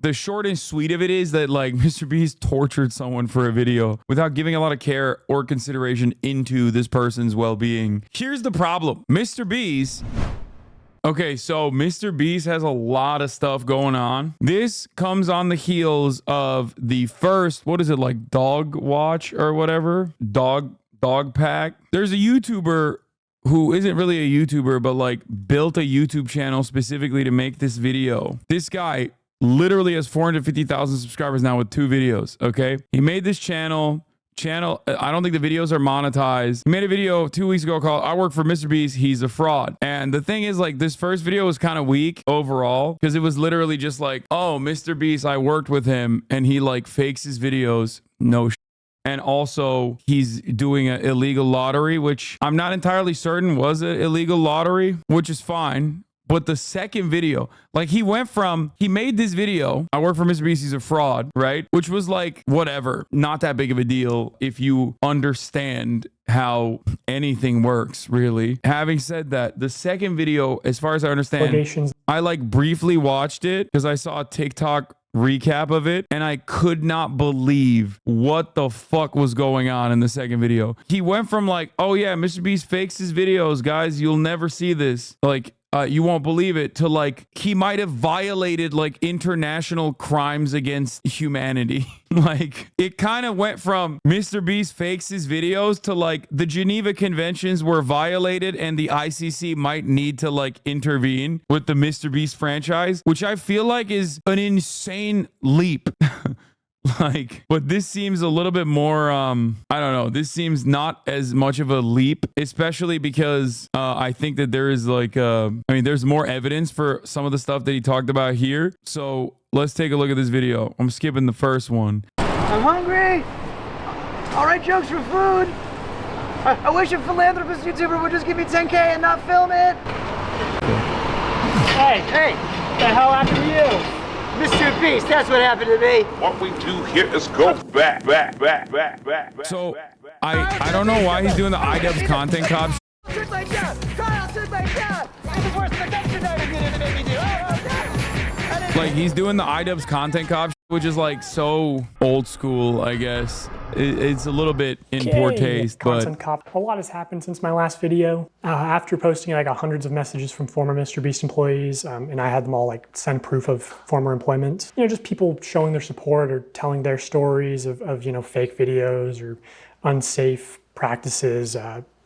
the short and sweet of it is that like MrBeast tortured someone for a video without giving a lot of care or consideration into this person's well-being. Here's the problem. MrBeast. Okay, so MrBeast has a lot of stuff going on. This comes on the heels of the first, what is it, like Dog Watch or whatever? Dog Pack. There's a YouTuber who isn't really a YouTuber, but like built a YouTube channel specifically to make this video. This guy literally has 450,000 subscribers now with 2 videos, okay? He made this channel, I don't think the videos are monetized. He made a video 2 weeks ago called I Work for MrBeast, He's a Fraud. And the thing is, like, this first video was kind of weak overall because it was literally just like, oh, MrBeast, I worked with him and he like fakes his videos. No shit. And also he's doing an illegal lottery, which I'm not entirely certain was an illegal lottery, which is fine. But the second video, like he made this video, I work for MrBeast, he's a fraud, right? Which was like, whatever, not that big of a deal if you understand how anything works, really. Having said that, the second video, as far as I understand, I like briefly watched it because I saw a TikTok recap of it and I could not believe what the fuck was going on in the second video. He went from like, oh yeah, MrBeast fakes his videos, guys, you'll never see this. Like, you won't believe it, to like he might have violated like international crimes against humanity. Like it kind of went from MrBeast fakes his videos to like the Geneva Conventions were violated and the ICC might need to like intervene with the MrBeast franchise, which I feel like is an insane leap. Like, but this seems a little bit more, I don't know. This seems not as much of a leap, especially because I think that there is like, I mean, there's more evidence for some of the stuff that he talked about here. So let's take a look at this video. I'm skipping the first one. I'm hungry. All right, jokes for food. I wish a philanthropist YouTuber would just give me 10K and not film it. Hey, what the hell happened to you? MrBeast, that's what happened to me. What we do here is go back. So I don't know why he's doing the iDubbbz content cop. Shoot my dad! Kyle, shoot my dad! It's worse than the dumpster diving video they made me do. Like he's doing the iDubbbz content cop, which is like so old school, I guess. It's a little bit in poor taste, content cop. A lot has happened since my last video. After posting, I got hundreds of messages from former MrBeast employees, and I had them all like send proof of former employment. You know, just people showing their support or telling their stories of you know, fake videos or unsafe practices,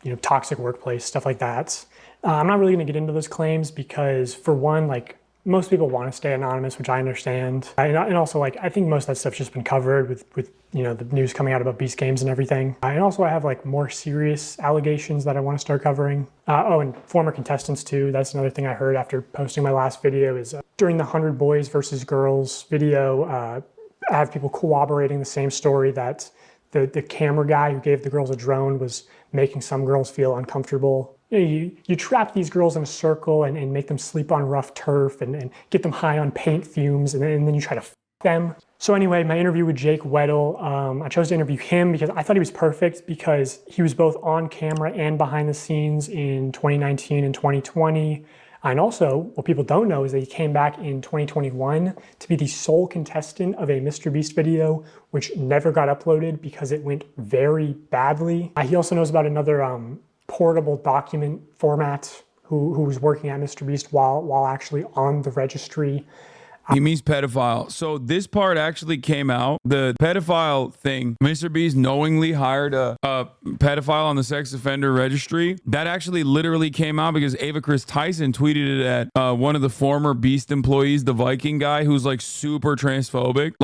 you know, toxic workplace, stuff like that. I'm not really gonna get into those claims because, for one, like, most people want to stay anonymous, which I understand. And also, like, I think most of that stuff's just been covered with you know, the news coming out about Beast Games and everything. And also I have like more serious allegations that I want to start covering. Oh, and former contestants too. That's another thing I heard after posting my last video is during the 100 Boys versus Girls video, I have people corroborating the same story that the camera guy who gave the girls a drone was making some girls feel uncomfortable. You trap these girls in a circle and make them sleep on rough turf and get them high on paint fumes, and then you try to f them. So anyway, my interview with Jake Weddle, I chose to interview him because I thought he was perfect because he was both on camera and behind the scenes in 2019 and 2020. And also, what people don't know is that he came back in 2021 to be the sole contestant of a MrBeast video, which never got uploaded because it went very badly. He also knows about another portable document format who was working at MrBeast while actually on the registry. He means pedophile. So this part actually came out. The pedophile thing, MrBeast knowingly hired a pedophile on the sex offender registry. That actually literally came out because Ava Chris Tyson tweeted it at one of the former Beast employees, the Viking guy, who's like super transphobic.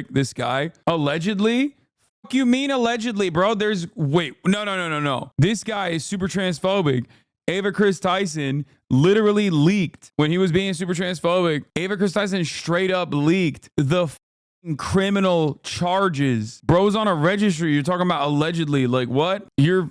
This guy allegedly. Fuck you mean allegedly, bro? No. This guy is super transphobic. Ava Chris Tyson literally leaked when he was being super transphobic. Ava Chris Tyson straight up leaked the criminal charges. Bro's on a registry. You're talking about allegedly. Like, what? You're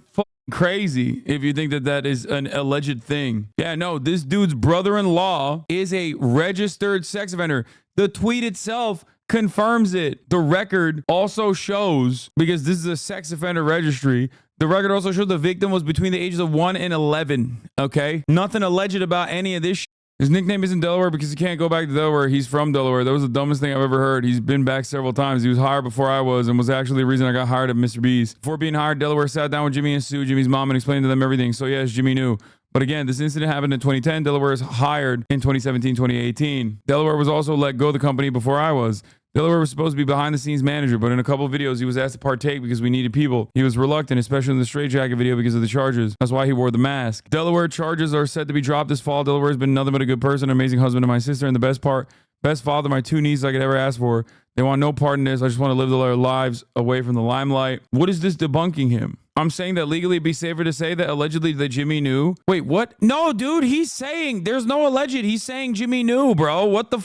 crazy if you think that that is an alleged thing. Yeah, no, this dude's brother-in-law is a registered sex offender. The tweet itself confirms it. The record also shows, because this is a sex offender registry, the record also showed the victim was between the ages of 1 and 11. Okay? Nothing alleged about any of this shit. His nickname isn't Delaware because he can't go back to Delaware. He's from Delaware. That was the dumbest thing I've ever heard. He's been back several times. He was hired before I was and was actually the reason I got hired at MrBeast. Before being hired, Delaware sat down with Jimmy and Sue, Jimmy's mom, and explained to them everything. So yes, Jimmy knew. But again, this incident happened in 2010. Delaware was hired in 2017, 2018. Delaware was also let go of the company before I was. Delaware was supposed to be behind the scenes manager, but in a couple of videos, he was asked to partake because we needed people. He was reluctant, especially in the straight jacket video because of the charges. That's why he wore the mask. Delaware charges are set to be dropped this fall. Delaware has been nothing but a good person, an amazing husband to my sister, and the best part, best father my two nieces I could ever ask for. They want no part in this. I just want to live their lives away from the limelight. What is this debunking him? I'm saying that legally it'd be safer to say that allegedly that Jimmy knew. Wait, what? No, dude, he's saying there's no alleged. He's saying Jimmy knew, bro. What the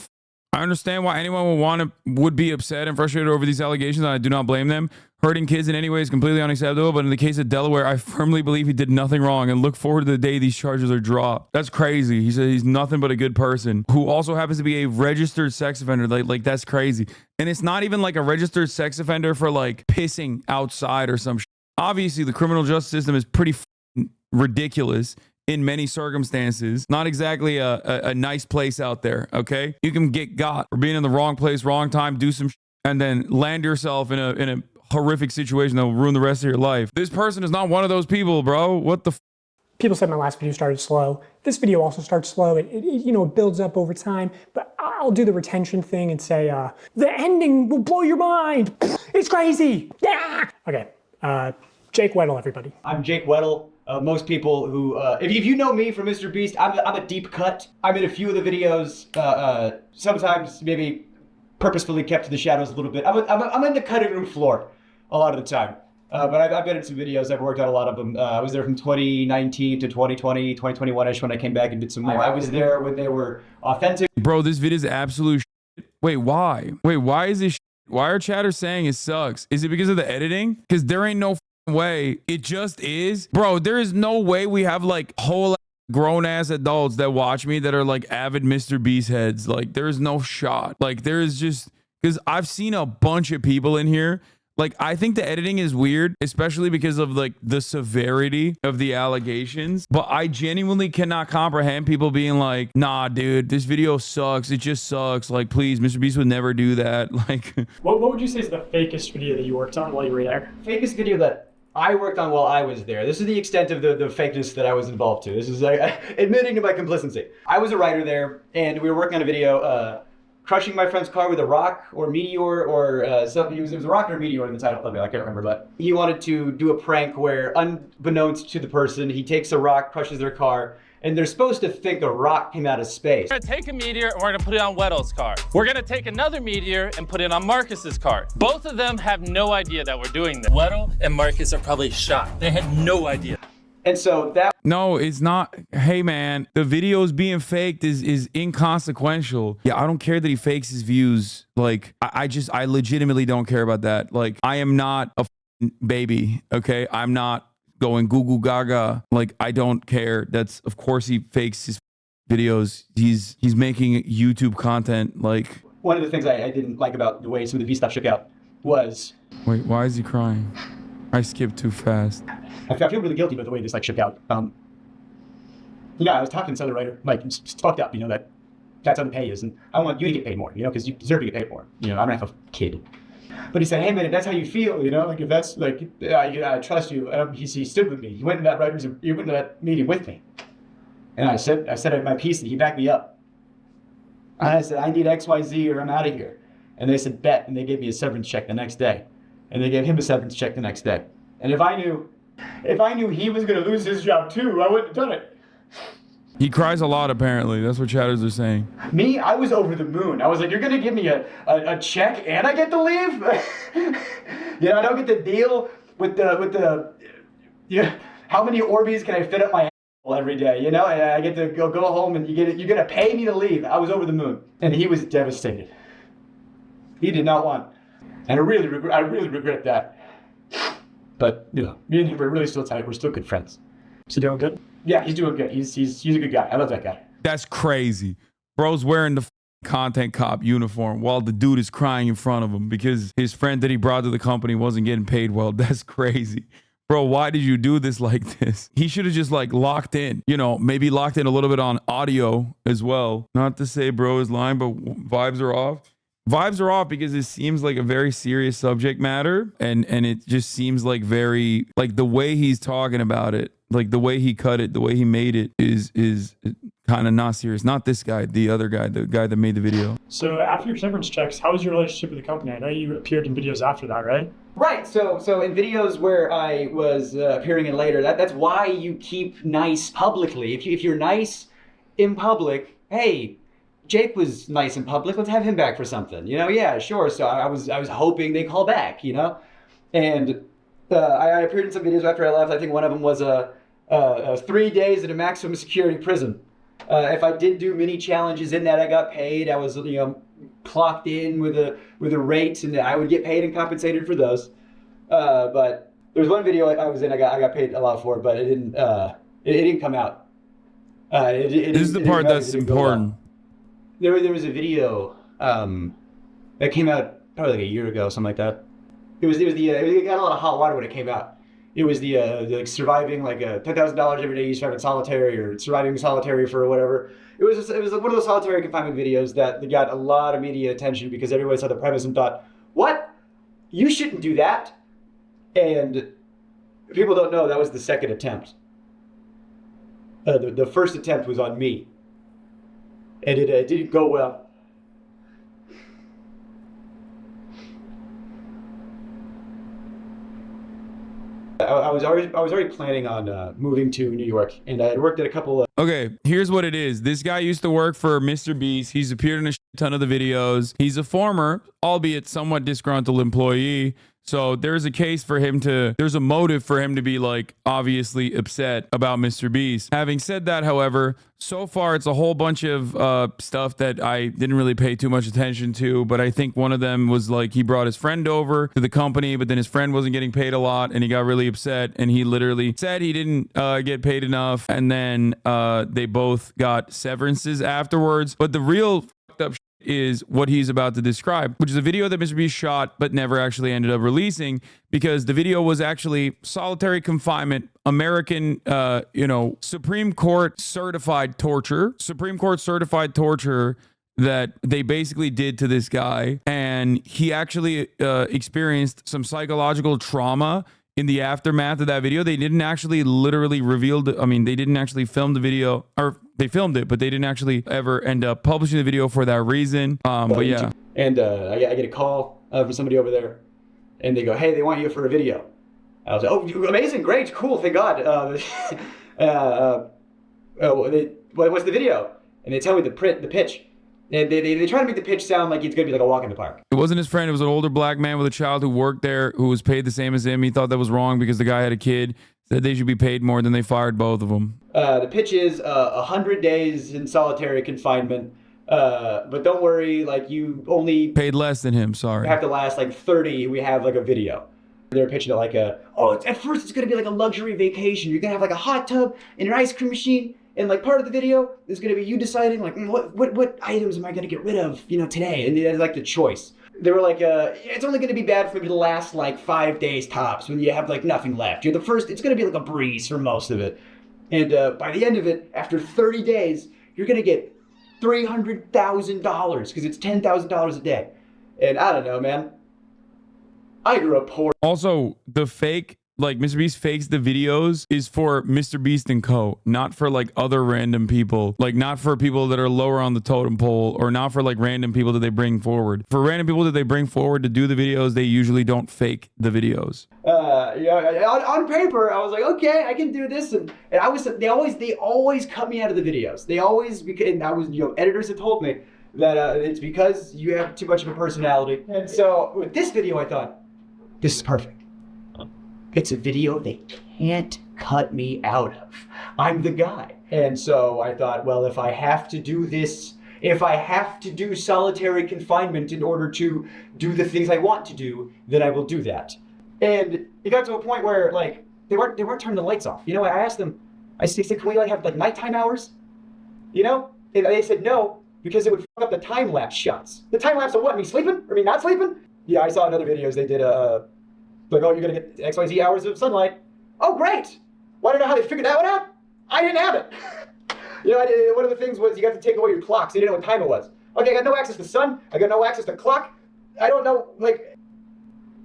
I understand why anyone would be upset and frustrated over these allegations, and I do not blame them. Hurting kids in any way is completely unacceptable, but in the case of Delaware, I firmly believe he did nothing wrong and look forward to the day these charges are dropped. That's crazy. He said he's nothing but a good person who also happens to be a registered sex offender. Like that's crazy. And it's not even like a registered sex offender for like pissing outside or some shit. Obviously, the criminal justice system is pretty ridiculous in many circumstances. Not exactly a nice place out there, okay? You can get got for being in the wrong place, wrong time, do some and then land yourself in a horrific situation that will ruin the rest of your life. This person is not one of those people, bro. What the People said my last video started slow. This video also starts slow. It builds up over time, but I'll do the retention thing and say, the ending will blow your mind. It's crazy. Yeah. Okay, Jake Weddle, everybody. I'm Jake Weddle. Most people who, if you know me from MrBeast, I'm a deep cut. I'm in a few of the videos, sometimes maybe purposefully kept to the shadows a little bit. I'm in the cutting room floor a lot of the time. But I've been in some videos. I've worked on a lot of them. I was there from 2019 to 2020, 2021-ish when I came back and did some more. I was there when they were authentic. Bro, this video is absolute shit. Wait, why? Wait, why is this shit? Why are chatters saying it sucks? Is it because of the editing? Because there ain't no way. It just is. Bro, there is no way we have like whole grown-ass adults that watch me that are like avid MrBeast heads. Like, there is no shot. Like, there is just... Because I've seen a bunch of people in here. Like, I think the editing is weird, especially because of like the severity of the allegations. But I genuinely cannot comprehend people being like, nah, dude, this video sucks. It just sucks. Like, please, MrBeast would never do that. Like, what would you say is the fakest video that you worked on while you were there? Fakest video that I worked on while I was there. This is the extent of the fakeness that I was involved to. This is like admitting to my complicity. I was a writer there, and we were working on a video, crushing my friend's car with a rock or meteor or something. It was a rock or a meteor in the title of it. I can't remember, but he wanted to do a prank where, unbeknownst to the person, he takes a rock, crushes their car, and they're supposed to think a rock came out of space. We're gonna take a meteor and we're gonna put it on Weddle's car. We're gonna take another meteor and put it on Marcus's car. Both of them have no idea that we're doing this. Weddle and Marcus are probably shocked. They had no idea. And so that... No, it's not. Hey, man, the videos being faked is inconsequential. Yeah, I don't care that he fakes his views. Like, I legitimately don't care about that. Like, I am not a baby, okay? I'm not going goo goo gaga. Like, I don't care. That's, of course, he fakes his videos. He's making YouTube content. Like, one of the things I didn't like about the way some of the V stuff shook out was... Wait, why is he crying? I skipped too fast. I feel really guilty about the way this like shook out. I was talking to this other writer, like, it's fucked up, that's how the pay is, and I want you to get paid more, because you deserve to get paid more. I don't have a kid. But he said, hey man, if that's how you feel, like if that's like, I trust you. He stood with me. He went to that meeting with me, and I said my piece, and he backed me up. And I said, I need XYZ or I'm out of here. And they said, bet, and they gave me a severance check the next day, and they gave him a severance check the next day. And if I knew he was going to lose his job too, I wouldn't have done it. He cries a lot, apparently. That's what chatters are saying. Me, I was over the moon. I was like, you're going to give me a check and I get to leave? I don't get to deal with the how many Orbeez can I fit up my asshole every day, and I get to go home and you're going to pay me to leave. I was over the moon. And he was devastated. He did not want. And I really regret that. But, me and him are really still tight. We're still good friends. Is he doing good? Yeah, he's doing good. He's a good guy. I love that guy. That's crazy. Bro's wearing the content cop uniform while the dude is crying in front of him because his friend that he brought to the company wasn't getting paid well. That's crazy. bro, why did you do this like this? He should have just like locked in, you know, maybe locked in a little bit on audio as well. Not to say bro is lying, but vibes are off. Vibes are off because it seems like a very serious subject matter, and it just seems like very, like the way he's talking about it, like the way he cut it, the way he made it is kind of not serious. Not this guy, the other guy, the guy that made the video. So after your severance checks, how was your relationship with the company? I know you appeared in videos after that, right? Right. So in videos where I was appearing in later, that's why you keep nice publicly. If you're nice in public, hey, Jake was nice in public. Let's have him back for something. You know, yeah, sure. So I was hoping they call back. You know, and I appeared in some videos after I left. I think one of them was 3 days in a maximum security prison. If I did do mini challenges in that, I got paid. I was, you know, clocked in with a rate, and I would get paid and compensated for those. But there was one video I was in. I got paid a lot for it, but it didn't come out. This is the part that's important. There was a video that came out probably like a year ago, something like that. It got a lot of hot water when it came out. It was the like surviving like $10,000 every day you survive in solitary, or surviving solitary for whatever. It was one of those solitary confinement videos that got a lot of media attention because everybody saw the premise and thought, what? You shouldn't do that. And people don't know that was the second attempt. The first attempt was on me. And it didn't go well. I was already planning on moving to New York, and I had worked at a couple of... Okay, here's what it is. This guy used to work for MrBeast. He's appeared in a ton of the videos. He's a former, albeit somewhat disgruntled employee. So there's a case for him to, there's a motive for him to be like obviously upset about MrBeast. Having said that, however, so far it's a whole bunch of stuff that I didn't really pay too much attention to, but I think one of them was like he brought his friend over to the company, but then his friend wasn't getting paid a lot and he got really upset and he literally said he didn't get paid enough, and then they both got severances afterwards. But the real fucked up is what he's about to describe, which is a video that MrBeast shot but never actually ended up releasing, because the video was actually solitary confinement, American, Supreme Court certified torture that they basically did to this guy. And he actually experienced some psychological trauma in the aftermath of that video. They didn't actually literally reveal they didn't actually film the video, or they filmed it, but they didn't actually ever end up publishing the video for that reason. But yeah. And I get a call from somebody over there, and they go, "Hey, they want you for a video." I was like, "Oh, amazing, great, cool, thank God." What's the video? And they tell me the pitch. And they try to make the pitch sound like it's going to be like a walk in the park. It wasn't his friend. It was an older black man with a child who worked there, who was paid the same as him. He thought that was wrong because the guy had a kid. Said they should be paid more. Then they fired both of them. The pitch is 100 days in solitary confinement. But don't worry, like you only... Paid less than him, sorry. Have to last like 30. We have like a video. They're pitching it like at first it's going to be like a luxury vacation. You're going to have like a hot tub and an ice cream machine. And like part of the video is going to be you deciding like what items am I going to get rid of, today? And it's like the choice. They were like, it's only going to be bad for maybe the last like 5 days tops when you have like nothing left. You're the first, it's going to be like a breeze for most of it. And by the end of it, after 30 days, you're going to get $300,000 because it's $10,000 a day. And I don't know, man. I grew up poor. Also, the fake, like MrBeast fakes the videos is for MrBeast and co, not for like other random people, like not for people that are lower on the totem pole, or not for like random people that they bring forward. For random people that they bring forward to do the videos, they usually don't fake the videos. On paper, I was like, okay, I can do this, and they always cut me out of the videos. They always, and I was, editors have told me that it's because you have too much of a personality. And so with this video, I thought, this is perfect. It's a video they can't cut me out of. I'm the guy. And so I thought, well, if I have to do this, if I have to do solitary confinement in order to do the things I want to do, then I will do that. And it got to a point where like they weren't turning the lights off. I asked them, I said, can we like have like nighttime hours? And they said no, because it would fuck up the time lapse shots. The time lapse of what? Me sleeping? Or me not sleeping? Yeah, I saw in other videos they did like, oh, you're gonna get XYZ hours of sunlight. Oh, great. Want to know how they figured that one out? I didn't have it. One of the things was you got to take away your clocks. So you didn't know what time it was. Okay, I got no access to sun. I got no access to clock. I don't know, like,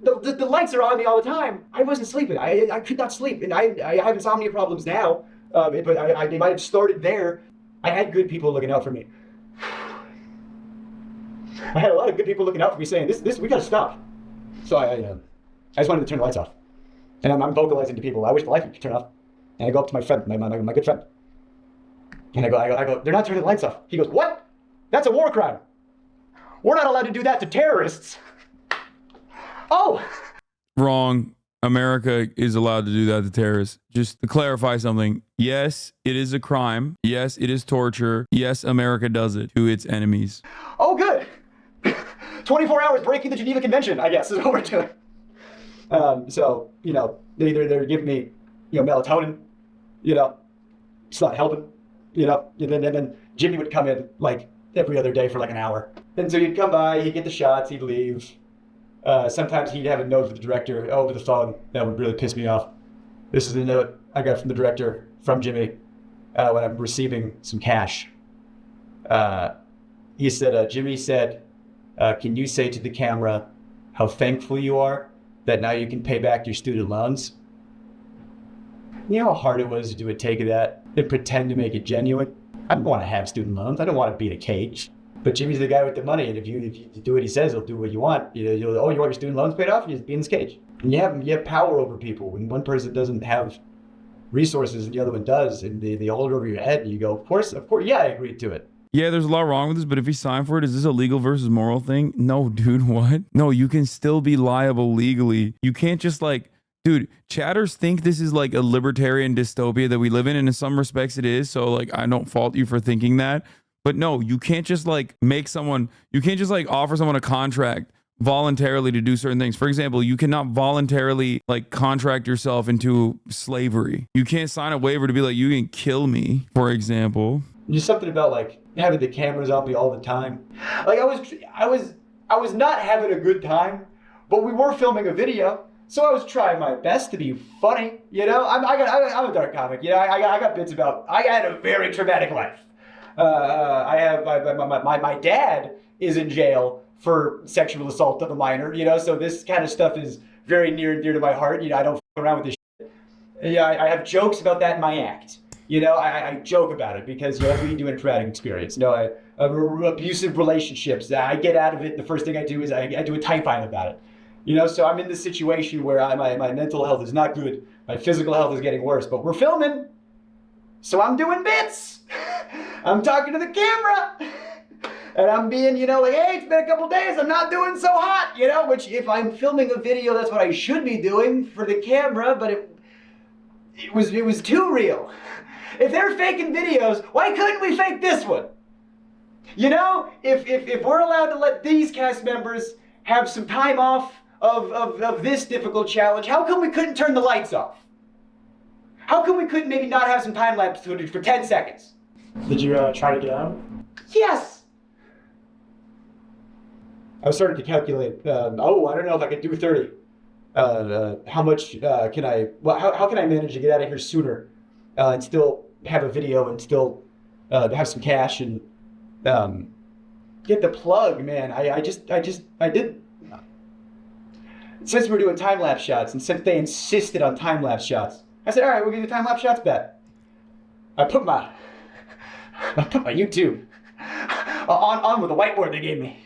the lights are on me all the time. I wasn't sleeping. I could not sleep. And I have insomnia problems now. But they might have started there. I had good people looking out for me. I had a lot of good people looking out for me saying, this we gotta stop. So I just wanted to turn the lights off. And I'm vocalizing to people, I wish the lights would turn off. And I go up to my friend, my good friend. And I go, they're not turning the lights off. He goes, what? That's a war crime. We're not allowed to do that to terrorists. Oh! Wrong. America is allowed to do that to terrorists. Just to clarify something, yes, it is a crime. Yes, it is torture. Yes, America does it to its enemies. Oh, good. 24 hours breaking the Geneva Convention, I guess, is what we're doing. So, they're giving me, melatonin, it's not helping, and then Jimmy would come in like every other day for like an hour. And so he'd come by, he'd get the shots, he'd leave. Sometimes he'd have a note with the director over the phone. That would really piss me off. This is a note I got from the director, from Jimmy, when I'm receiving some cash. He said, Jimmy said, can you say to the camera how thankful you are that now you can pay back your student loans? You know how hard it was to do a take of that and pretend to make it genuine? I don't want to have student loans. I don't want to be in a cage. But Jimmy's the guy with the money, and if you do what he says, he'll do what you want. You want your student loans paid off? You just be in this cage. And you have power over people. When one person doesn't have resources and the other one does, and they hold it over your head, and you go, of course, yeah, I agreed to it. Yeah, there's a lot wrong with this, but if he signed for it, is this a legal versus moral thing? No, dude, what? No, you can still be liable legally. You can't just dude, chatters think this is like a libertarian dystopia that we live in, and in some respects it is. So I don't fault you for thinking that. But no, you can't just offer someone a contract voluntarily to do certain things. For example, you cannot voluntarily contract yourself into slavery. You can't sign a waiver to be like, you can kill me, for example. Just something about having the cameras on me all the time. I was not having a good time, but we were filming a video, so I was trying my best to be funny. I'm a dark comic. I got bits about. I had a very traumatic life. I have my dad is in jail for sexual assault of a minor. So this kind of stuff is very near and dear to my heart. I don't f around with this shit. Yeah, I have jokes about that in my act. I joke about it because that's what you do in a traumatic experience. Abusive relationships. I get out of it. The first thing I do is I do a type file about it. So I'm in this situation where my mental health is not good. My physical health is getting worse. But we're filming, so I'm doing bits. I'm talking to the camera. And I'm being, hey, it's been a couple days. I'm not doing so hot, which if I'm filming a video, that's what I should be doing for the camera. But it was too real. If they're faking videos, why couldn't we fake this one? If we're allowed to let these cast members have some time off of this difficult challenge, how come we couldn't turn the lights off? How come we couldn't maybe not have some time-lapse footage for 10 seconds? Did you try to get out? Yes! I was starting to calculate, I don't know if I could do 30. How much can I, how can I manage to get out of here sooner and still have a video and still have some cash and get the plug, man. I did. Since we're doing time-lapse shots and since they insisted on time-lapse shots, I said, all right, we'll give you time-lapse shots back. I put my YouTube on with the whiteboard they gave me.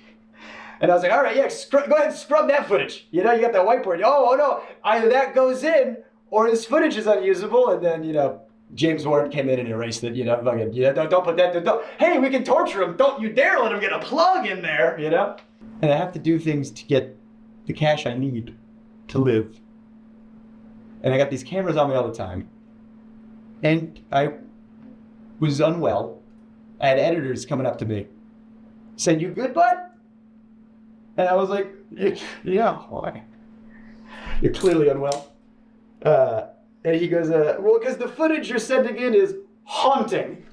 And I was like, all right, yeah, go ahead and scrub that footage. You got that whiteboard. Oh no, either that goes in or this footage is unusable. And then, James Warren came in and erased it. Don't put that. Hey, we can torture him. Don't you dare let him get a plug in there. And I have to do things to get the cash I need to live. And I got these cameras on me all the time. And I was unwell. I had editors coming up to me saying, "You good, bud?" And I was like, "Yeah, why? You're clearly unwell." And he goes, well, because the footage you're sending in is haunting.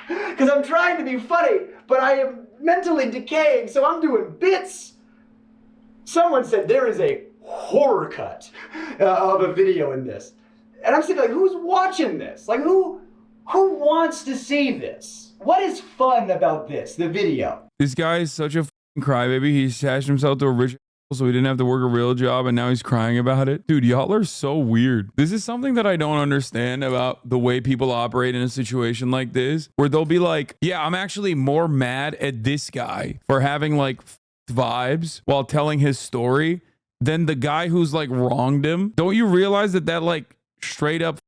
Because I'm trying to be funny, but I am mentally decaying, so I'm doing bits. Someone said there is a horror cut of a video in this. And I'm sitting like, who's watching this? Like, who wants to see this? What is fun about this, the video? This guy is such a f***ing crybaby. He attached himself to a rich so he didn't have to work a real job, and now he's crying about it. Dude, y'all are so weird. This is something that I don't understand about the way people operate in a situation like this, where they'll be like, yeah, I'm actually more mad at this guy for having like vibes while telling his story than the guy who's like wronged him. Don't you realize that like straight up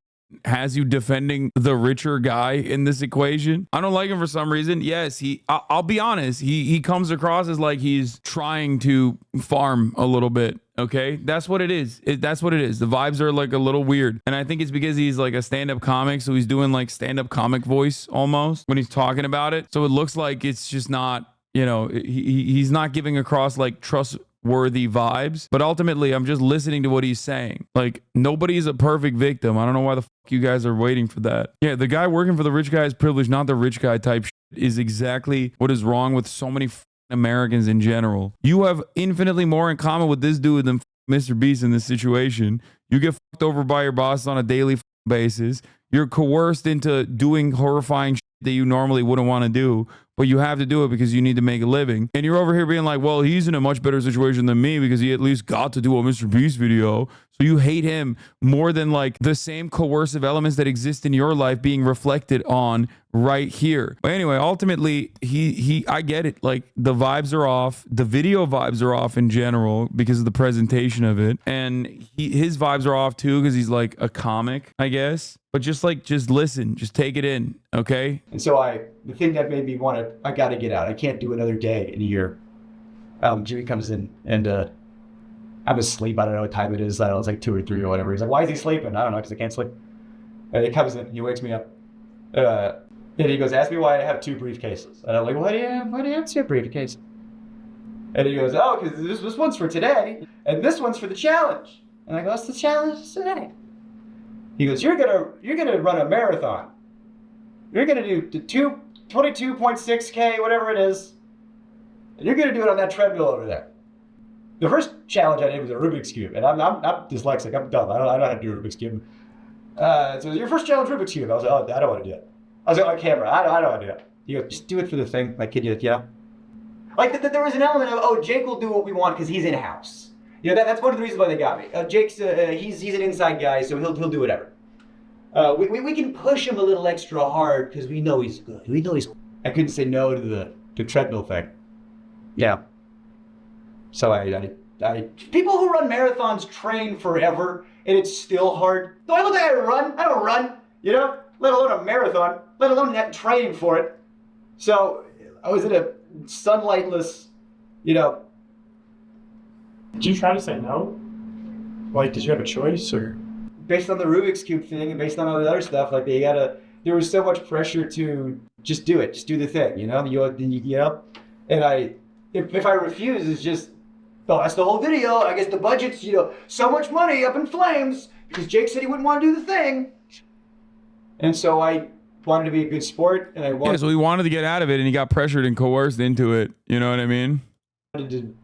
has you defending the richer guy in this equation? I don't like him for some reason. Yes, I'll be honest, he comes across as like he's trying to farm a little bit. Okay, that's what it is. That's what it is. The vibes are like a little weird, and I think it's because he's like a stand-up comic, so he's doing like stand-up comic voice almost when he's talking about it. So it looks like it's just not, you know, he's not giving across like trustworthy vibes, but ultimately I'm just listening to what he's saying. Like, nobody's a perfect victim. I don't know why the fuck you guys are waiting for that. Yeah, the guy working for the rich guy is privileged, not the rich guy type shit is exactly what is wrong with so many Americans in general. You have infinitely more in common with this dude than MrBeast in this situation. You get fucked over by your boss on a daily basis. You're coerced into doing horrifying shit that you normally wouldn't want to do, but you have to do it because you need to make a living. And you're over here being like, well, he's in a much better situation than me because he at least got to do a MrBeast video. So you hate him more than like the same coercive elements that exist in your life being reflected on right here. But anyway, ultimately, I get it. Like, the vibes are off. The video vibes are off in general because of the presentation of it. And his vibes are off too because he's like a comic, I guess. But just listen, just take it in, okay? And so the thing that made me want to, I got to get out. I can't do another day in a year. Jimmy comes in and I'm asleep. I don't know what time it is. I don't know, it's like 2 or 3 or whatever. He's like, why is he sleeping? I don't know, because I can't sleep. And he comes in, he wakes me up. And he goes, ask me why I have 2 briefcases. And I'm like, why do you have 2 briefcases? And he goes, oh, because this one's for today, and this one's for the challenge. And I go, what's the challenge today? He goes, you're gonna run a marathon. You're gonna do 22.6K, whatever it is. And you're gonna do it on that treadmill over there. The first challenge I did was a Rubik's Cube, and I'm dyslexic, I'm dumb, I don't know how to do a Rubik's Cube. So your first challenge, Rubik's Cube. I was like, oh, I don't want to do it. I was like, on camera, I don't want to do it. He goes, just do it for the thing, my kid, you know? Like, there was an element of, oh, Jake will do what we want because he's in-house. You know, that's one of the reasons why they got me. Jake's, he's an inside guy, so he'll do whatever. We can push him a little extra hard because we know he's good. We know he's. I couldn't say no to the treadmill thing. Yeah. So I people who run marathons train forever, and it's still hard. Do I look like I run? I don't run. You know, let alone a marathon, let alone that training for it. So I was in a sunlightless, you know. Did you try to say no? Like, did you have a choice, or? Based on the Rubik's Cube thing and based on all the other stuff, like there was so much pressure to just do it, just do the thing, you know? You know? And if I refuse, it's just, oh, that's the whole video. I guess the budget's, you know, so much money up in flames because Jake said he wouldn't want to do the thing. And so I wanted to be a good sport, and I wanted. Yeah, so he wanted to get out of it, and he got pressured and coerced into it. You know what I mean? I wanted to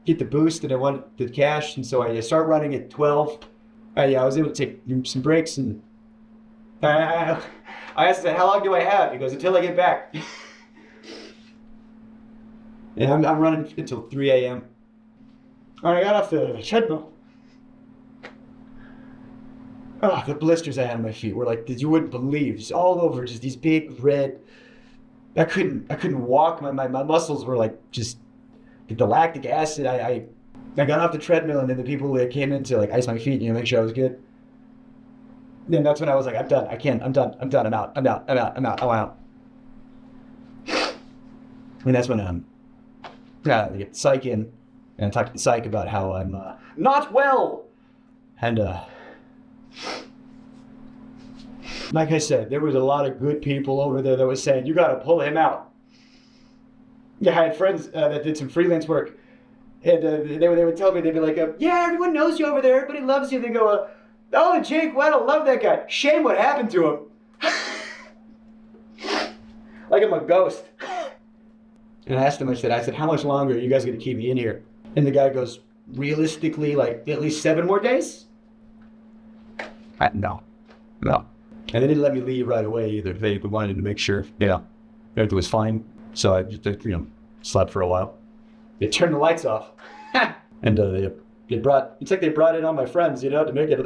get the boost, and I wanted the cash, and so I started running at 12. I was able to take some breaks, and I asked him, how long do I have? He goes, until I get back. And I'm running until 3 a.m. I got off the treadmill. Oh, the blisters I had on my feet were like, you wouldn't believe, just all over, just these big red. I couldn't walk. My muscles were like just the lactic acid. I got off the treadmill, and then the people that came in to like ice my feet, you know, make sure I was good. Then that's when I was like, I'm done. I can't. I'm done. I'm out. I'm out. And that's when I get psych in and talk to the psych about how I'm not well. And like I said, there was a lot of good people over there that was saying, you got to pull him out. Yeah, I had friends that did some freelance work. And they would tell me, they'd be like, yeah, everyone knows you over there. Everybody loves you. They go, oh, Jake Weddle, love that guy. Shame what happened to him. Like I'm a ghost. And I asked him, I said, how much longer are you guys going to keep me in here? And the guy goes, realistically, like at least 7 more days? No. And they didn't let me leave right away either. They wanted to make sure, everything was fine. So I just, slept for a while. They turned the lights off. And they brought in all my friends, to make it.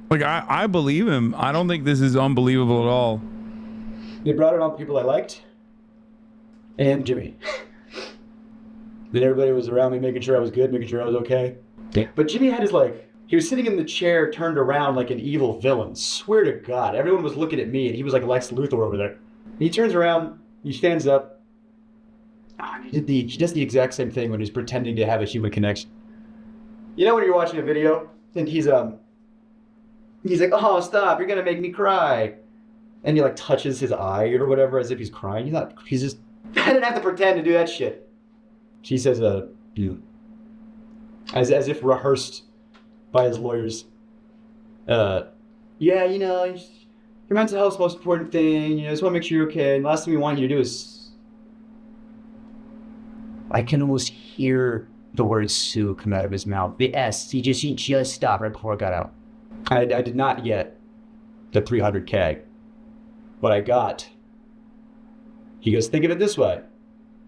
Like, I believe him. I don't think this is unbelievable at all. They brought in all the people I liked. And Jimmy. Then everybody was around me, making sure I was good, making sure I was okay. But Jimmy had his, he was sitting in the chair, turned around like an evil villain. Swear to God. Everyone was looking at me, and he was like Lex Luthor over there. He turns around, he stands up. He does the exact same thing when he's pretending to have a human connection. When you're watching a video, and he's like, oh, stop, you're gonna make me cry. And he touches his eye or whatever as if he's crying. He's just, I didn't have to pretend to do that shit. She says, as if rehearsed by his lawyers. Your mental health's the most important thing. I just want to make sure you're okay. And the last thing we want you to do is, I can almost hear the word Sue come out of his mouth. The S, he just stopped right before it got out. I did not get the 300K. What I got, he goes, think of it this way.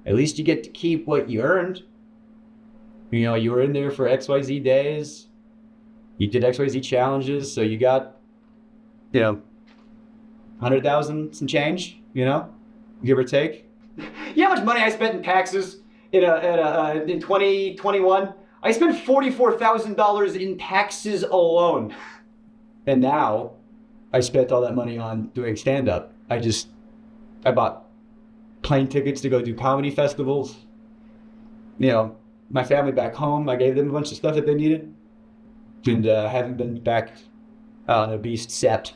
At least you get to keep what you earned. You were in there for XYZ days. You did XYZ challenges, so you got, 100,000 some change, give or take. You know how much money I spent in taxes in 2021? I spent $44,000 in taxes alone. And now I spent all that money on doing stand-up. I bought plane tickets to go do comedy festivals. My family back home, I gave them a bunch of stuff that they needed. And haven't been back on a Beast set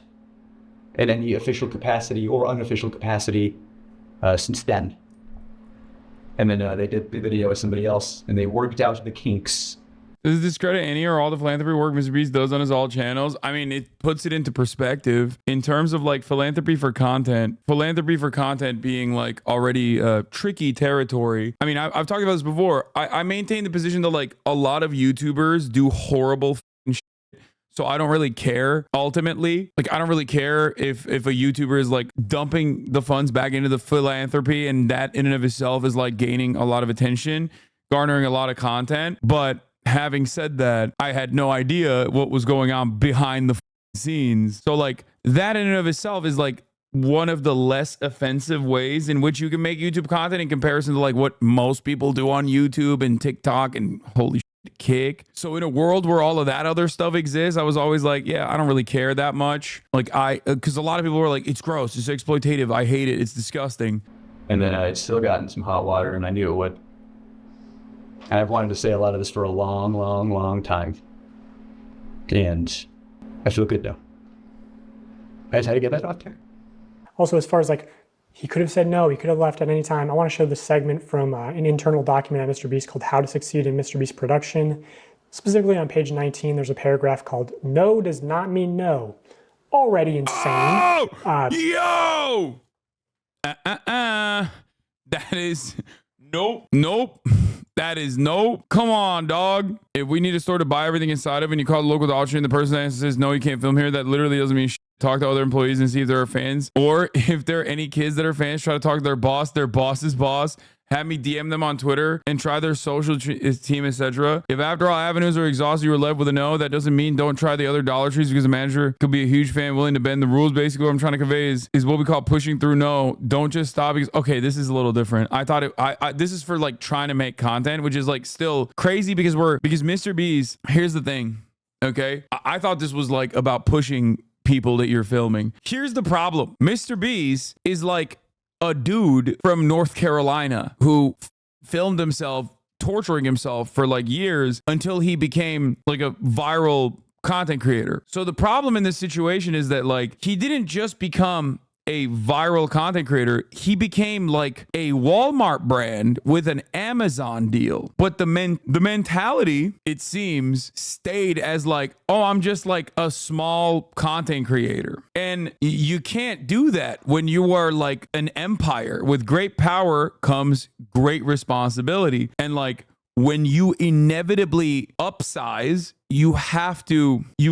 in any official capacity or unofficial capacity since then. And then they did the video with somebody else, and they worked out the kinks. Does it discredit any or all the philanthropy work MrBeast does on his all channels? I mean, it puts it into perspective in terms of philanthropy for content being already tricky territory. I mean, I've talked about this before. I maintain the position that a lot of YouTubers do horrible shit. So I don't really care ultimately. I don't really care if a YouTuber is dumping the funds back into the philanthropy, and that in and of itself is gaining a lot of attention, garnering a lot of content. But having said that, I had no idea what was going on behind the scenes. So that in and of itself is one of the less offensive ways in which you can make YouTube content in comparison to what most people do on YouTube and TikTok and holy shit, Kick. So in a world where all of that other stuff exists, I was always yeah, I don't really care that much. Because a lot of people were it's gross, it's exploitative, I hate it, it's disgusting. And then I'd still gotten some hot water, and I knew it would. And I've wanted to say a lot of this for a long, long, long time. And I feel good now. I just had to get that out there. Also, as far as he could have said no, he could have left at any time. I want to show this segment from an internal document at MrBeast called How to Succeed in MrBeast Production. Specifically on page 19, there's a paragraph called No Does Not Mean No. Already insane. Yo! That is... Nope. That is nope. Come on, dog. If we need a store to buy everything inside of and you call the local Dollar Tree and the person that says, no, you can't film here, that literally doesn't mean shit. Talk to other employees and see if there are fans. Or if there are any kids that are fans, try to talk to their boss's boss. Have me DM them on Twitter and try their social team, etc. If after all avenues are exhausted, you were left with a no, that doesn't mean don't try the other Dollar Trees, because the manager could be a huge fan willing to bend the rules. Basically, what I'm trying to convey is what we call pushing through no. Don't just stop because, okay, this is a little different. I thought this is for trying to make content, which is still crazy because MrBeast, here's the thing, okay? I thought this was about pushing people that you're filming. Here's the problem. MrBeast is a dude from North Carolina who filmed himself torturing himself for years until he became a viral content creator. So the problem in this situation is that he didn't just become a viral content creator, he became a Walmart brand with an Amazon deal. But the mentality, it seems, stayed as oh, I'm just a small content creator. And you can't do that when you are an empire. With great power comes great responsibility. And when you inevitably upsize, you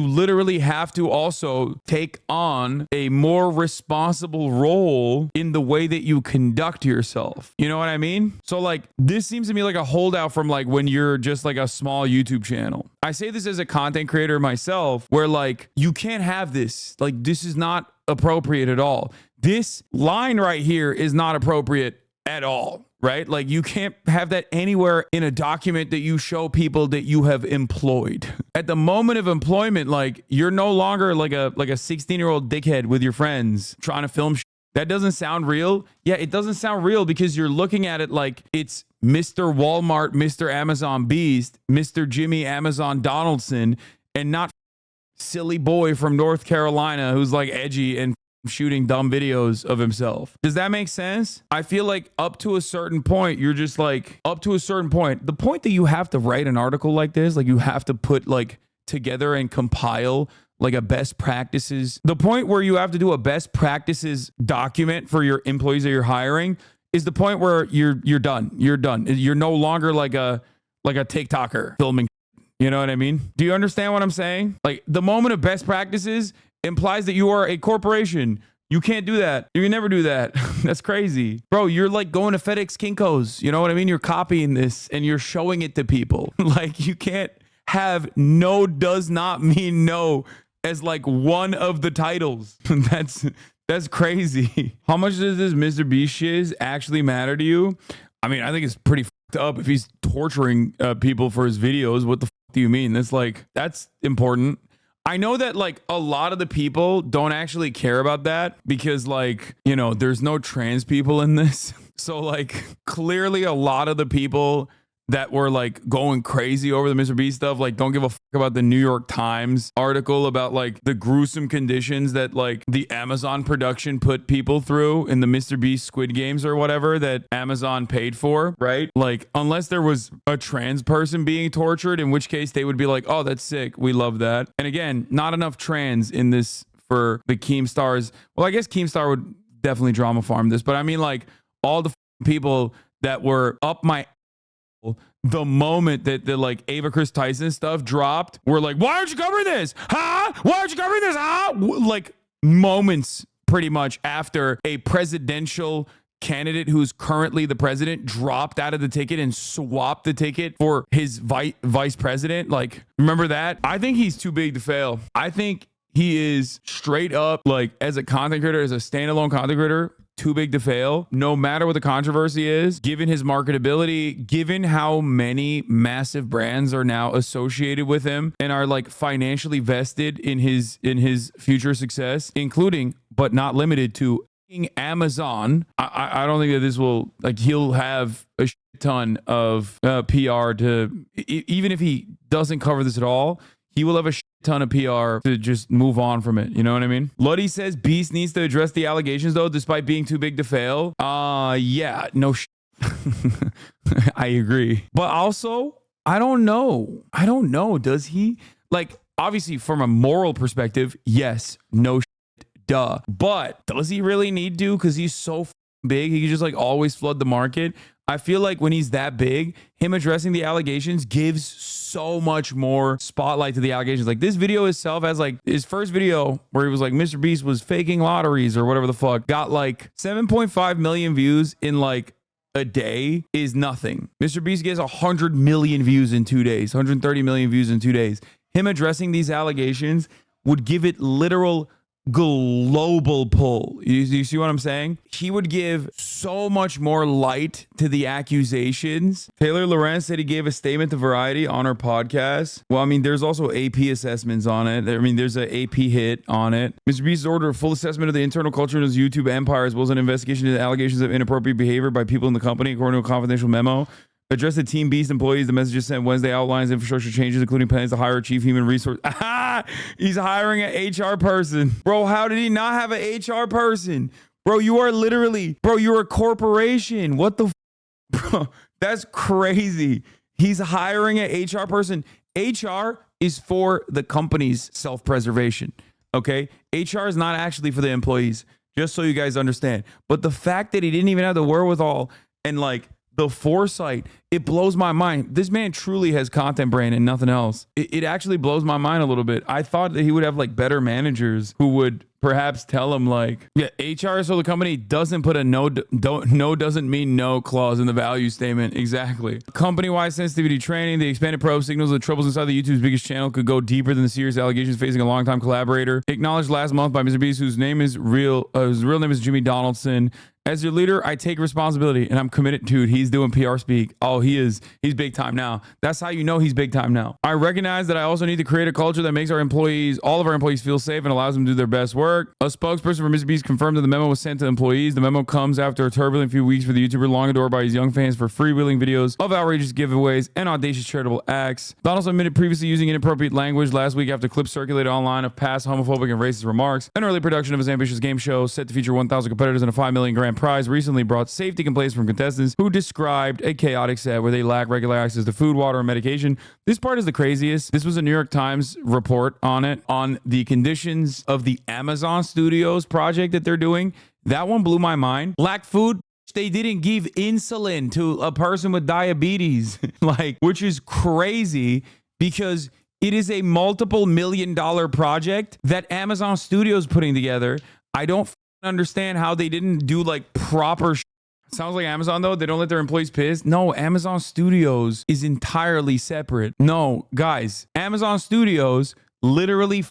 literally have to also take on a more responsible role in the way that you conduct yourself. You know what I mean? So like, this seems to me like a holdout from like when you're just like a small YouTube channel. I say this as a content creator myself, where like, you can't have this. Like, this is not appropriate at all. This line right here is not appropriate at all. Right? Like, you can't have that anywhere in a document that you show people that you have employed. At the moment of employment, like, you're no longer like a 16-year-old dickhead with your friends trying to film shit. That doesn't sound real. Yeah, it doesn't sound real because you're looking at it like it's Mr. Walmart, Mr. Amazon Beast, Mr. Jimmy Amazon Donaldson, and not silly boy from North Carolina who's like edgy and shooting dumb videos of himself. Does that make sense? I feel like up to a certain point, you're just like, up to a certain point, the point that you have to write an article like this, like you have to put like together and compile like a best practices, the point where you have to do a best practices document for your employees that you're hiring is the point where you're done. You're done. You're no longer like a TikToker filming. You know what I mean? Do you understand what I'm saying? Like, the moment of best practices implies that you are a corporation. You can't do that. You can never do that. That's crazy. Bro, you're like going to FedEx Kinko's. You know what I mean? You're copying this and you're showing it to people. Like, you can't have no does not mean no as like one of the titles. That's crazy. How much does this MrBeast shiz actually matter to you? I mean, I think it's pretty fucked up if he's torturing people for his videos. What the fuck do you mean? That's important. I know that like a lot of the people don't actually care about that because like, you know, there's no trans people in this. So like, clearly a lot of the people that were like going crazy over the MrBeast stuff, like, don't give a fuck about the New York Times article about like the gruesome conditions that like the Amazon production put people through in the MrBeast Squid Games or whatever that Amazon paid for, right? Like, unless there was a trans person being tortured, in which case they would be like, oh, that's sick, we love that. And again, not enough trans in this for the Keemstars. Well, I guess Keemstar would definitely drama farm this, but I mean like all the people that were up my the moment that the like Ava Chris Tyson stuff dropped, we're like, why aren't you covering this? Huh? Why aren't you covering this? Huh? Like, moments pretty much after a presidential candidate who's currently the president dropped out of the ticket and swapped the ticket for his vice president. Like, remember that? I think he's too big to fail. I think he is straight up, like, as a content creator, as a standalone content creator, too big to fail, no matter what the controversy is, given his marketability, given how many massive brands are now associated with him and are like financially vested in his future success, including but not limited to Amazon. I don't think that this will, like, he'll have a shit ton of PR to, even if he doesn't cover this at all, he will have a shit ton of PR to just move on from it. You know what I mean? Luddy says Beast needs to address the allegations though, despite being too big to fail. Yeah, no I agree. But also, I don't know. Does he? Like, obviously from a moral perspective, yes, no duh. But does he really need to? Because he's so big, he can just like always flood the market. I feel like when he's that big, him addressing the allegations gives so much more spotlight to the allegations. Like, this video itself has like his first video where he was like, MrBeast was faking lotteries or whatever the fuck, got like 7.5 million views in like a day is nothing. MrBeast gets 100 million views in 2 days, 130 million views in 2 days. Him addressing these allegations would give it literal global pull. You see what I'm saying? He would give so much more light to the accusations. Taylor Lorenz said he gave a statement to Variety on her podcast. Well, I mean, there's also AP assessments on it. I mean, there's an AP hit on it. MrBeast's ordered a full assessment of the internal culture of his YouTube empire, as well as an investigation into allegations of inappropriate behavior by people in the company, according to a confidential memo. Address the Team Beast employees. The message sent Wednesday outlines infrastructure changes, including plans to hire a chief human resource. He's hiring an HR person. Bro, how did he not have an HR person? Bro, you are literally, bro, you're a corporation. What the bro? That's crazy. He's hiring an HR person. HR is for the company's self-preservation. Okay? HR is not actually for the employees, just so you guys understand. But the fact that he didn't even have the wherewithal and like the foresight, it blows my mind. This man truly has content brain and nothing else. It actually blows my mind a little bit. I thought that he would have like better managers who would perhaps tell him like, yeah, HR so the company doesn't put a no doesn't mean no clause in the value statement. Exactly. Company-wide sensitivity training, the expanded probe signals the troubles inside the YouTube's biggest channel could go deeper than the serious allegations facing a longtime collaborator. Acknowledged last month by MrBeast, whose real name is Jimmy Donaldson. As your leader, I take responsibility and I'm committed. Dude, he's doing PR speak. Oh, he is. He's big time now. That's how you know he's big time now. I recognize that I also need to create a culture that makes our employees, all of our employees, feel safe and allows them to do their best work. A spokesperson for MrBeast confirmed that the memo was sent to employees. The memo comes after a turbulent few weeks for the YouTuber, long adored by his young fans for freewheeling videos of outrageous giveaways and audacious charitable acts. Donaldson admitted previously using inappropriate language last week after clips circulated online of past homophobic and racist remarks. An early production of his ambitious game show set to feature 1,000 competitors and a $5 million grand prize recently brought safety complaints from contestants who described a chaotic set where they lack regular access to food, water, and medication. This part is the craziest. This was a New York Times report on it, on the conditions of the Amazon Studios project that they're doing. That one blew my mind. Lack food. They didn't give insulin to a person with diabetes, like, which is crazy because it is a multiple $million project that Amazon Studios putting together. I don't understand how they didn't do like proper Sounds like Amazon though. They don't let their employees piss. No, Amazon Studios is entirely separate. No, guys, Amazon Studios literally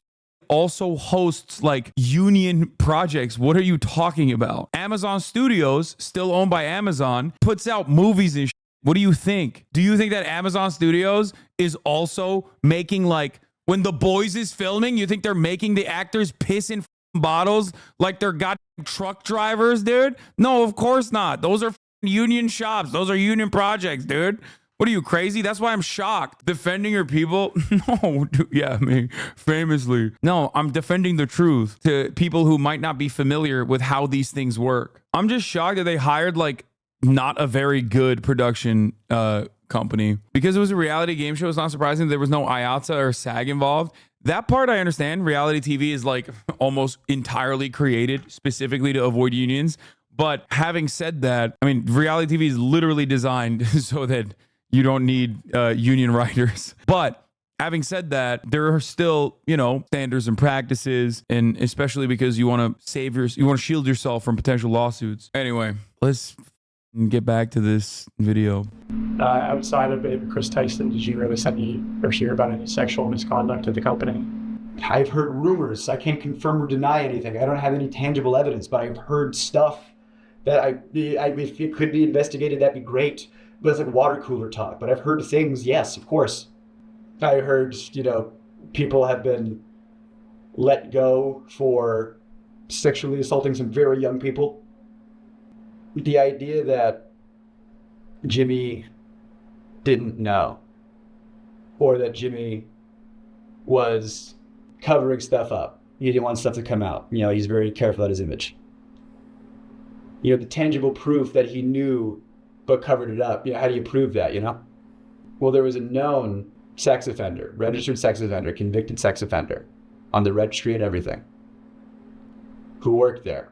also hosts like union projects. What are you talking about? Amazon Studios, still owned by Amazon, puts out movies and shit. What do you think? Do you think that Amazon Studios is also making like when The Boys is filming, you think they're making the actors piss in bottles like they're goddamn truck drivers, dude? No, of course not. Those are union shops. Those are union projects, dude. What are you, crazy? That's why I'm shocked. Defending your people? No, dude, yeah, me, famously. No, I'm defending the truth to people who might not be familiar with how these things work. I'm just shocked that they hired like not a very good production company. Because it was a reality game show, it's not surprising there was no IATA or SAG involved. That part I understand. Reality TV is like almost entirely created specifically to avoid unions. But having said that, I mean, reality TV is literally designed so that you don't need union writers. But having said that, there are still, you know, standards and practices, and especially because you want to you want to shield yourself from potential lawsuits. Anyway, let's get back to this video. Outside of it, Chris Tyson, did you ever send or hear about any sexual misconduct at the company? I've heard rumors. I can't confirm or deny anything. I don't have any tangible evidence, but I've heard stuff that if it could be investigated, that'd be great. But it's like water cooler talk. But I've heard things, yes, of course. I heard, you know, people have been let go for sexually assaulting some very young people. The idea that Jimmy didn't know, or that Jimmy was covering stuff up. He didn't want stuff to come out. You know, he's very careful about his image. You know, the tangible proof that he knew but covered it up. You know, how do you prove that, you know? Well, there was a known sex offender, registered sex offender, convicted sex offender on the registry and everything, who worked there.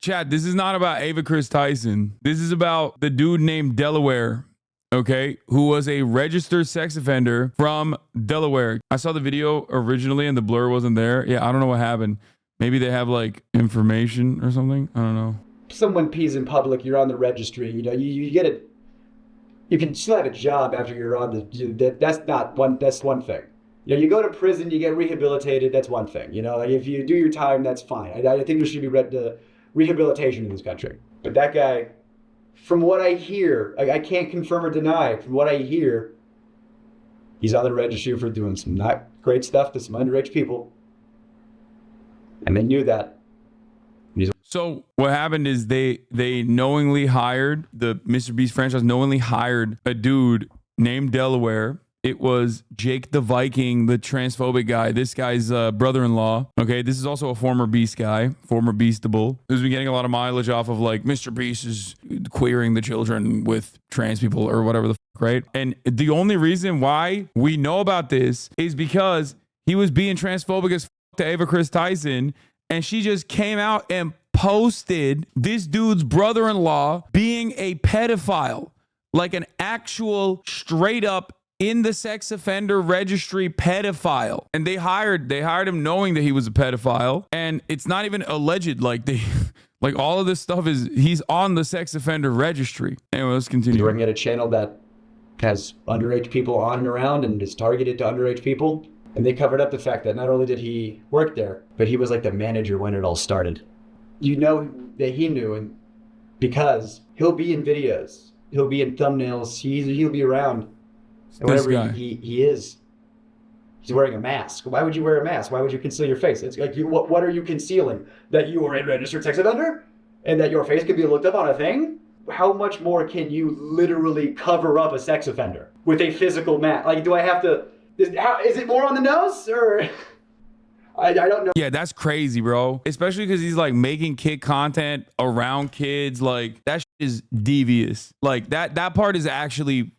Chad, this is not about Ava Chris Tyson. This is about the dude named Delaware, okay, who was a registered sex offender from Delaware. I saw the video originally and the blur wasn't there. Yeah, I don't know what happened. Maybe they have like information or something. I don't know. Someone pees in public, you're on the registry, you know, you get it. You can still have a job after you're on the, that's one thing. You know, you go to prison, you get rehabilitated, that's one thing. You know, like if you do your time, that's fine. I think there should be rehabilitation in this country. But that guy, from what I hear, I can't confirm or deny, from what I hear, he's on the registry for doing some not great stuff to some underage people. And they knew that. So what happened is they knowingly hired, the MrBeast franchise knowingly hired a dude named Delaware. It was Jake the Viking, the transphobic guy. This guy's brother-in-law. Okay, this is also a former Beast guy, former Beastable, who's been getting a lot of mileage off of like MrBeast is queering the children with trans people or whatever the fuck, right? And the only reason why we know about this is because he was being transphobic as fuck to Ava Chris Tyson, and she just came out and posted this dude's brother-in-law being a pedophile, like an actual straight up in the sex offender registry pedophile. And they hired him knowing that he was a pedophile. And it's not even alleged. Like like all of this stuff he's on the sex offender registry. Anyway, let's continue. You're working at a channel that has underage people on and around and is targeted to underage people. And they covered up the fact that not only did he work there, but he was like the manager when it all started. You know that he knew, and because he'll be in videos, he'll be in thumbnails, he'll be around. And whatever he is, he's wearing a mask. Why would you wear a mask? Why would you conceal your face? It's like, what are you concealing? That you are a registered sex offender? And that your face can be looked up on a thing? How much more can you literally cover up a sex offender with a physical mask? Like, do I have to... Is it more on the nose, or I don't know. Yeah, that's crazy, bro. Especially because he's like making kid content around kids. Like that shit is devious. Like that part is actually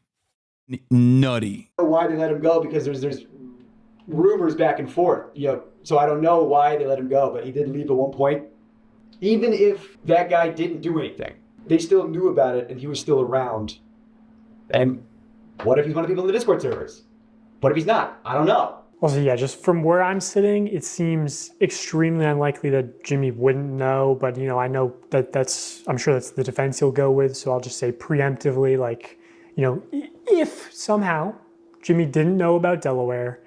nutty. Why they let him go? Because there's rumors back and forth. So I don't know why they let him go, but he did leave at one point. Even if that guy didn't do anything, they still knew about it, and he was still around. And what if he's one of the people in the Discord servers? What if he's not? I don't know. Also, yeah, just from where I'm sitting, it seems extremely unlikely that Jimmy wouldn't know. But, I know I'm sure that's the defense he'll go with. So I'll just say preemptively, like, if somehow Jimmy didn't know about Delaware,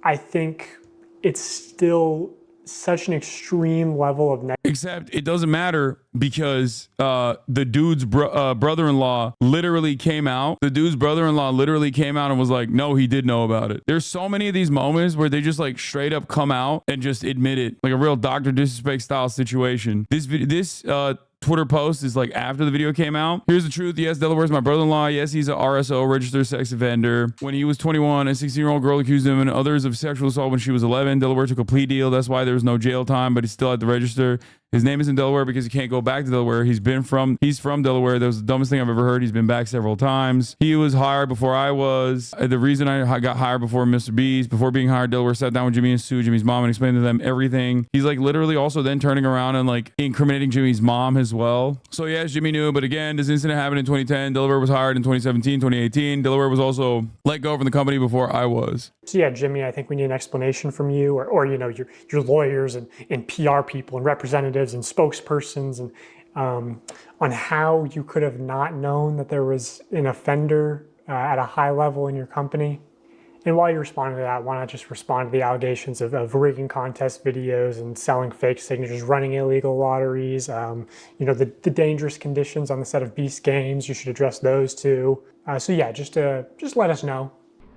I think it's still such an extreme level of except it doesn't matter because the dude's brother-in-law literally came out. The dude's brother-in-law literally came out and was like, no, he did know about it. There's so many of these moments where they just like straight up come out and just admit it, like a real Dr. Disrespect style situation. This Twitter post is like after the video came out. Here's the truth. Yes, Delaware's my brother-in-law. Yes, he's a RSO, registered sex offender. When he was 21, a 16-year-old girl accused him and others of sexual assault when she was 11. Delaware took a plea deal. That's why there was no jail time, but he still had to register. His name is in Delaware because he can't go back to Delaware. He's from Delaware. That was the dumbest thing I've ever heard. He's been back several times. He was hired before I was. The reason I got hired before MrBeast, before being hired, Delaware sat down with Jimmy and Sue, Jimmy's mom, and explained to them everything. He's like literally also then turning around and like incriminating Jimmy's mom as well. So yes, Jimmy knew, but again, this incident happened in 2010. Delaware was hired in 2017, 2018. Delaware was also let go from the company before I was. So yeah, Jimmy, I think we need an explanation from you or your lawyers and PR people and representatives and spokespersons and on how you could have not known that there was an offender at a high level in your company. And while you're responding to that, why not just respond to the allegations of rigging contest videos and selling fake signatures, running illegal lotteries, the dangerous conditions on the set of Beast games. You should address those too. So yeah, just let us know.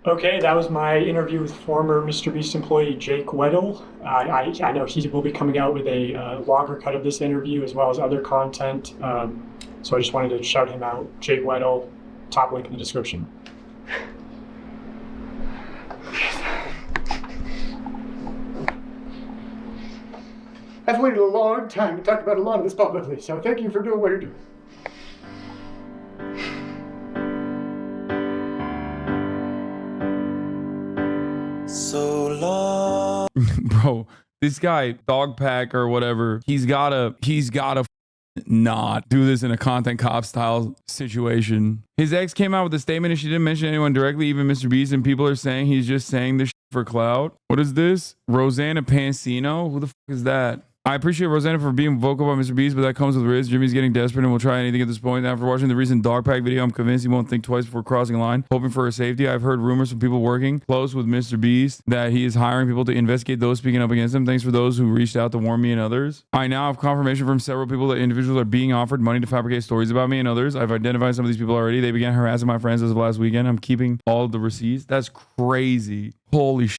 Okay, that was my interview with former MrBeast employee Jake Weddle. I know he will be coming out with a longer cut of this interview as well as other content. So I just wanted to shout him out. Jake Weddle, top link in the description. I've waited a long time to talk about a lot of this publicly, so thank you for doing what you're doing. So long. Bro, this guy, Dog Pack or whatever, he's gotta not do this in a content cop style situation. His ex came out with a statement and she didn't mention anyone directly, even MrBeast, and people are saying he's just saying this for clout. What is this? Rosanna Pansino? Who the fuck is that? I appreciate Rosanna for being vocal about MrBeast, but that comes with risk. Jimmy's getting desperate and will try anything at this point. After watching the recent Dog Pack video, I'm convinced he won't think twice before crossing a line, hoping for her safety. I've heard rumors from people working close with MrBeast that he is hiring people to investigate those speaking up against him. Thanks for those who reached out to warn me and others. I now have confirmation from several people that individuals are being offered money to fabricate stories about me and others. I've identified some of these people already. They began harassing my friends as of last weekend. I'm keeping all of the receipts. That's crazy. Holy shit.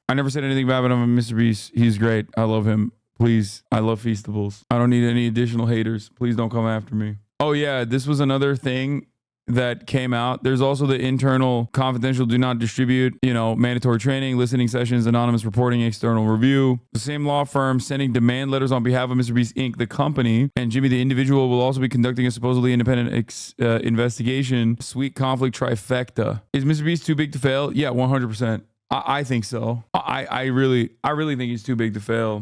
I never said anything bad about him. MrBeast. He's great. I love him. Please, I love Feastables. I don't need any additional haters. Please don't come after me. Oh yeah, this was another thing that came out. There's also the internal confidential do not distribute, mandatory training, listening sessions, anonymous reporting, external review. The same law firm sending demand letters on behalf of MrBeast Inc., the company, and Jimmy the individual will also be conducting a supposedly independent investigation. Sweet conflict trifecta. Is MrBeast too big to fail? Yeah, 100%. I think so. I really think he's too big to fail.